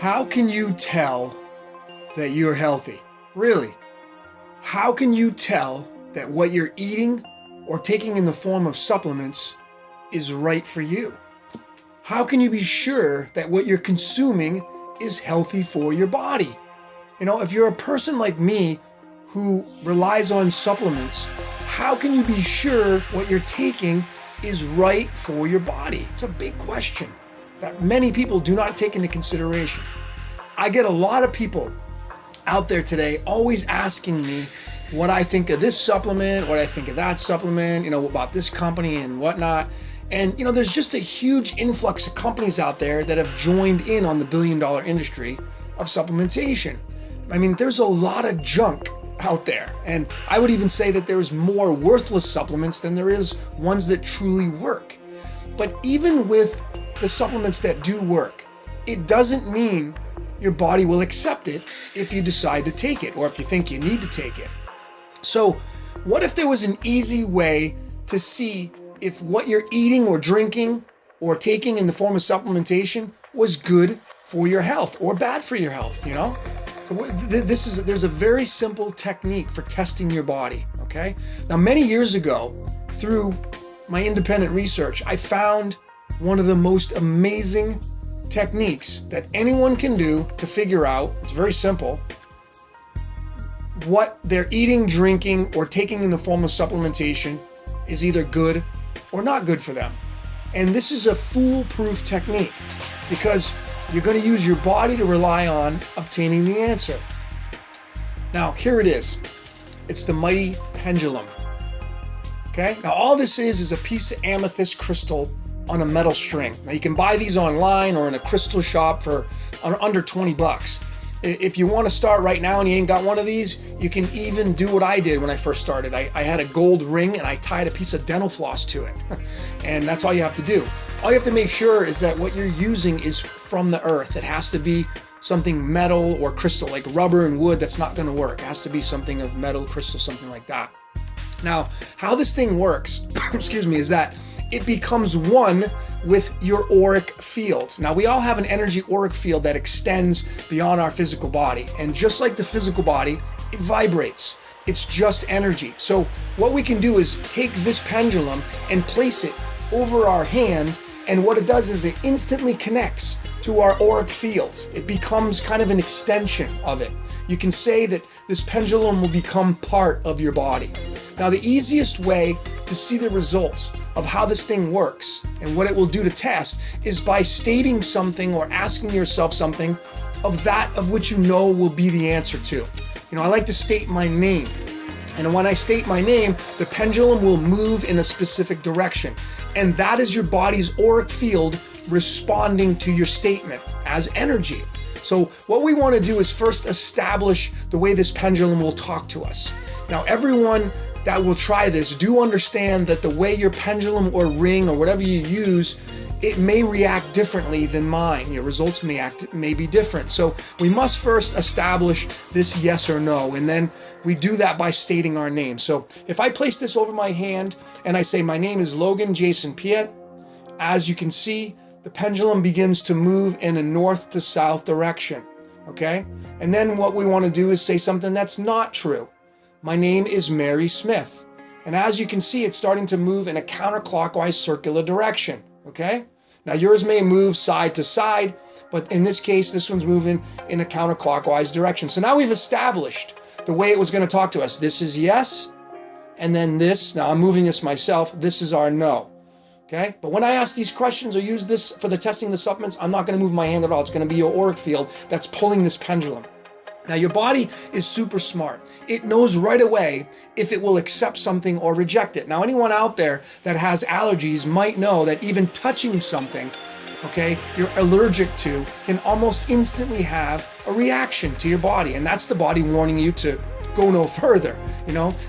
How can you tell that you're healthy? Really? How can you tell that what you're eating or taking in the form of supplements is right for you? How can you be sure that what you're consuming is healthy for your body? You know, if you're a person like me who relies on supplements, how can you be sure what you're taking is right for your body? It's a big question that many people do not take into consideration. I get a lot of people out there today always asking me what I think of this supplement, what I think of that supplement, about this company and whatnot. And, there's just a huge influx of companies out there that have joined in on the billion-dollar industry of supplementation. I mean, there's a lot of junk out there. And I would even say that there's more worthless supplements than there is ones that truly work. But even with the supplements that do work, it doesn't mean your body will accept it if you decide to take it or if you think you need to take it. So what if there was an easy way to see if what you're eating or drinking or taking in the form of supplementation was good for your health or bad for your health, So there's a very simple technique for testing your body, okay? Now, many years ago, through my independent research, I found one of the most amazing techniques that anyone can do to figure out, it's very simple, what they're eating, drinking, or taking in the form of supplementation is either good or not good for them. And this is a foolproof technique because you're going to use your body to rely on obtaining the answer. Now, here it is. It's the mighty pendulum. Okay? Now, all this is a piece of amethyst crystal on a metal string. Now, you can buy these online or in a crystal shop for under $20. If you want to start right now and you ain't got one of these, you can even do what I did when I first started. I had a gold ring and I tied a piece of dental floss to it. And that's all you have to do. All you have to make sure is that what you're using is from the earth. It has to be something metal or crystal, like rubber and wood. That's not going to work. It has to be something of metal, crystal, something like that. Now, how this thing works, is that it becomes one with your auric field. Now, we all have an energy auric field that extends beyond our physical body. And just like the physical body, it vibrates. It's just energy. So what we can do is take this pendulum and place it over our hand. And what it does is it instantly connects to our auric field. It becomes kind of an extension of it. You can say that this pendulum will become part of your body. Now, the easiest way to see the results of how this thing works and what it will do to test is by stating something or asking yourself something of that of which you know will be the answer to. I like to state my name. And when I state my name, the pendulum will move in a specific direction. And that is your body's auric field responding to your statement as energy. So what we want to do is first establish the way this pendulum will talk to us. Now, everyone that will try this, do understand that the way your pendulum or ring or whatever you use, it may react differently than mine. Your results may be different. So we must first establish this yes or no, and then we do that by stating our name. So if I place this over my hand and I say, my name is Logan Jason Piet, as you can see, the pendulum begins to move in a north to south direction, okay? And then what we want to do is say something that's not true. My name is Mary Smith. And as you can see, it's starting to move in a counterclockwise circular direction, okay? Now yours may move side to side, but in this case, this one's moving in a counterclockwise direction. So now we've established the way it was going to talk to us. This is yes, and then this, now I'm moving this myself, this is our no, okay? But when I ask these questions or use this for the testing of the supplements, I'm not going to move my hand at all. It's going to be your auric field that's pulling this pendulum. Now, your body is super smart. It knows right away if it will accept something or reject it. Now, anyone out there that has allergies might know that even touching something, okay, you're allergic to can almost instantly have a reaction to your body. And that's the body warning you to go no further,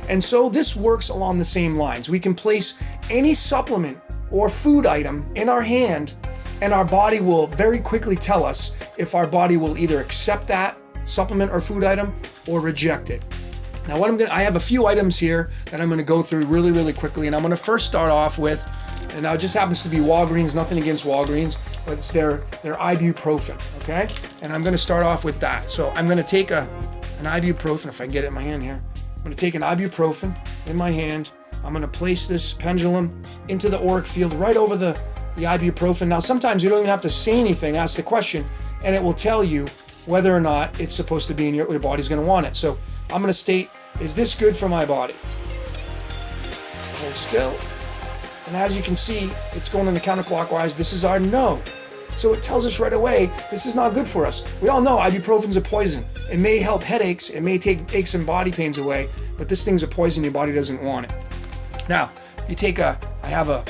And so this works along the same lines. We can place any supplement or food item in our hand, and our body will very quickly tell us if our body will either accept that supplement or food item or reject it. Now I have a few items here that I'm going to go through really, really quickly, and I'm going to first start off with And now it just happens to be Walgreens, nothing against Walgreens, but it's their ibuprofen, okay? And I'm gonna start off with that. So I'm gonna take an ibuprofen, if I can get it in my hand here. I'm gonna take an ibuprofen in my hand. I'm gonna place this pendulum into the auric field right over the ibuprofen. Now, sometimes you don't even have to say anything, ask the question, and it will tell you whether or not it's supposed to be in your body's gonna want it. So I'm gonna state, is this good for my body? Hold still. And as you can see, it's going in the counterclockwise. This is our no. So it tells us right away, this is not good for us. We all know ibuprofen's a poison. It may help headaches, it may take aches and body pains away, but this thing's a poison, your body doesn't want it. Now, if you take I have a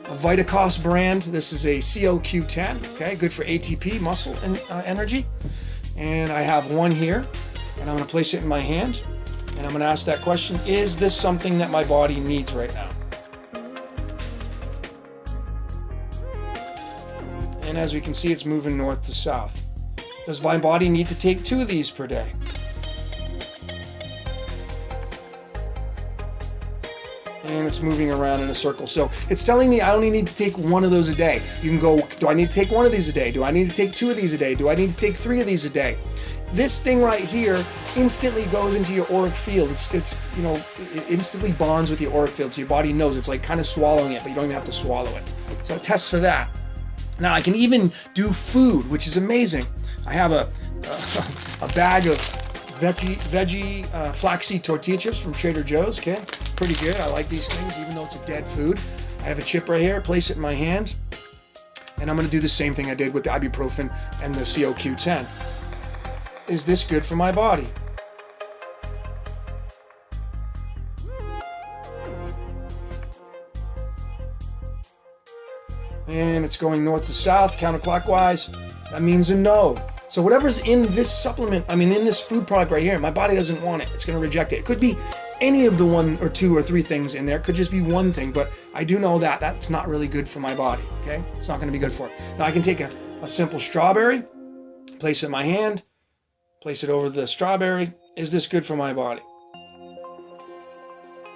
Vitacos brand. This is a COQ10, okay? Good for ATP, muscle and energy. And I have one here, and I'm gonna place it in my hand, and I'm gonna ask that question, is this something that my body needs right now? And as we can see, it's moving north to south. Does my body need to take 2 of these per day? And it's moving around in a circle. So it's telling me I only need to take 1 of those a day. You can go, do I need to take 1 of these a day? Do I need to take 2 of these a day? Do I need to take 3 of these a day? This thing right here instantly goes into your auric field. It instantly bonds with your auric field. So your body knows. It's like kind of swallowing it, but you don't even have to swallow it. So it tests for that. Now I can even do food, which is amazing. I have a bag of veggie flaxseed tortilla chips from Trader Joe's, okay? Pretty good, I like these things, even though it's a dead food. I have a chip right here, place it in my hand, and I'm gonna do the same thing I did with the ibuprofen and the COQ10. Is this good for my body? And it's going north to south, counterclockwise. That means a no. So whatever's in this supplement, in this food product right here, my body doesn't want it. It's gonna reject it. It could be any of the 1 or 2 or 3 things in there. It could just be one thing, but I do know that that's not really good for my body, okay? It's not gonna be good for it. Now I can take a simple strawberry, place it in my hand, place it over the strawberry. Is this good for my body?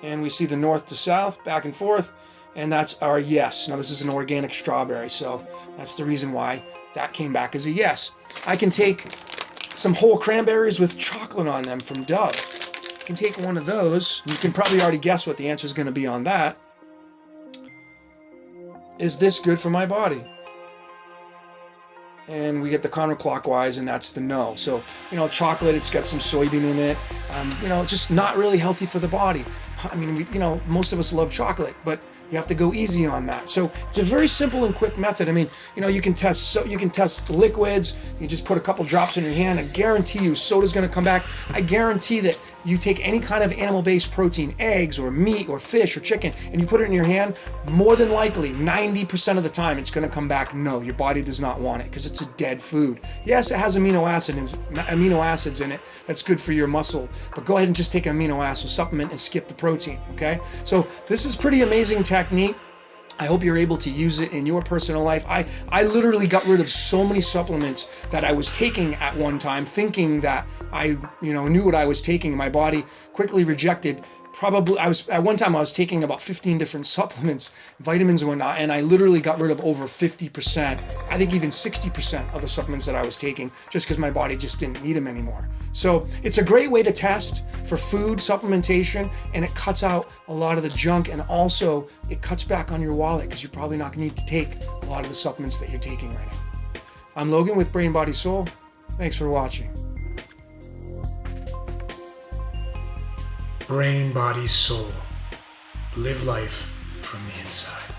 And we see the north to south, back and forth, and that's our yes. Now this is an organic strawberry, so that's the reason why that came back as a yes. I can take some whole cranberries with chocolate on them from Dove. I can take 1 of those. You can probably already guess what the answer is going to be on that. Is this good for my body? And we get the counterclockwise, and that's the no. So, chocolate, it's got some soybean in it. Just not really healthy for the body. Most of us love chocolate, but you have to go easy on that. So it's a very simple and quick method. You can test liquids. You just put a couple drops in your hand. I guarantee you, soda's going to come back. I guarantee that you take any kind of animal-based protein, eggs or meat or fish or chicken, and you put it in your hand, more than likely, 90% of the time, it's going to come back no. Your body does not want it because it's a dead food. Yes, it has amino acids in it. That's good for your muscle. But go ahead and just take an amino acid supplement and skip the protein, okay? So this is pretty amazing technique. I hope you're able to use it in your personal life. I literally got rid of so many supplements that I was taking at one time, thinking that I knew what I was taking. My body quickly rejected. At one time I was taking about 15 different supplements, vitamins and whatnot, and I literally got rid of over 50%, I think even 60% of the supplements that I was taking, just because my body just didn't need them anymore. So it's a great way to test for food supplementation, and it cuts out a lot of the junk, and also it cuts back on your wallet because you're probably not going to need to take a lot of the supplements that you're taking right now. I'm Logan with Brain, Body, Soul. Thanks for watching. Brain, body, soul. Live life from the inside.